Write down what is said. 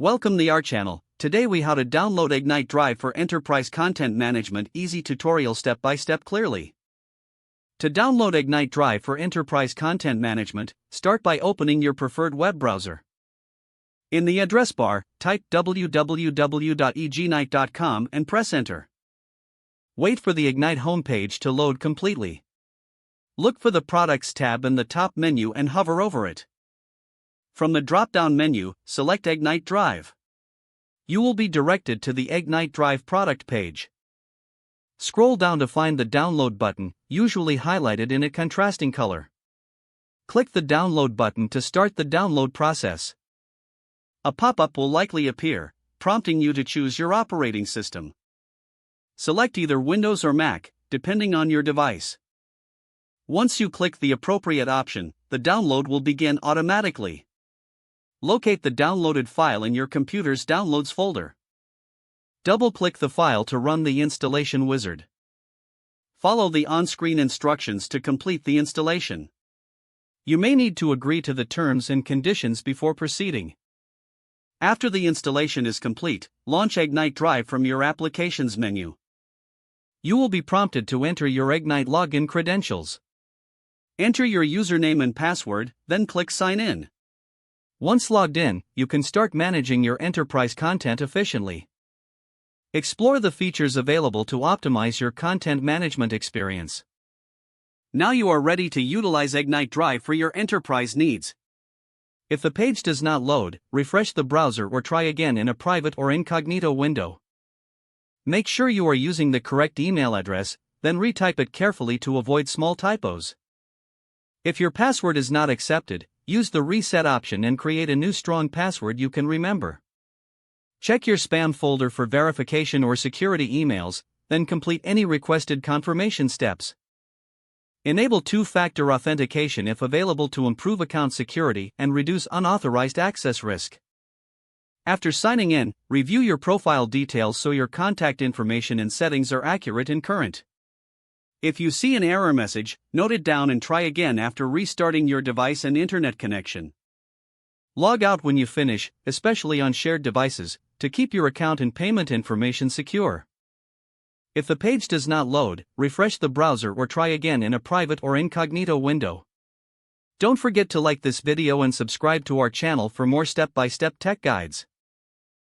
Welcome to our channel. Today we how to download Egnyte Drive for enterprise content management. Easy tutorial step by step clearly. To download Egnyte Drive for enterprise content management, start by opening your preferred web browser. In the address bar, type www.egnyte.com and press enter. Wait for the Egnyte homepage to load completely. Look for the Products tab in the top menu and hover over it. From the drop-down menu, select Egnyte Drive. You will be directed to the Egnyte Drive product page. Scroll down to find the download button, usually highlighted in a contrasting color. Click the download button to start the download process. A pop-up will likely appear, prompting you to choose your operating system. Select either Windows or Mac, depending on your device. Once you click the appropriate option, the download will begin automatically. Locate the downloaded file in your computer's Downloads folder. Double-click the file to run the installation wizard. Follow the on-screen instructions to complete the installation. You may need to agree to the terms and conditions before proceeding. After the installation is complete, launch Egnyte Drive from your Applications menu. You will be prompted to enter your Egnyte login credentials. Enter your username and password, then click Sign In. Once logged in, you can start managing your enterprise content efficiently. Explore the features available to optimize your content management experience. Now you are ready to utilize Egnyte Drive for your enterprise needs. If the page does not load, refresh the browser or try again in a private or incognito window. Make sure you are using the correct email address, then retype it carefully to avoid small typos. If your password is not accepted, use the reset option and create a new strong password you can remember. Check your spam folder for verification or security emails, then complete any requested confirmation steps. Enable two-factor authentication if available to improve account security and reduce unauthorized access risk. After signing in, review your profile details so your contact information and settings are accurate and current. If you see an error message, note it down and try again after restarting your device and internet connection. Log out when you finish, especially on shared devices, to keep your account and payment information secure. If the page does not load, refresh the browser or try again in a private or incognito window. Don't forget to like this video and subscribe to our channel for more step-by-step tech guides.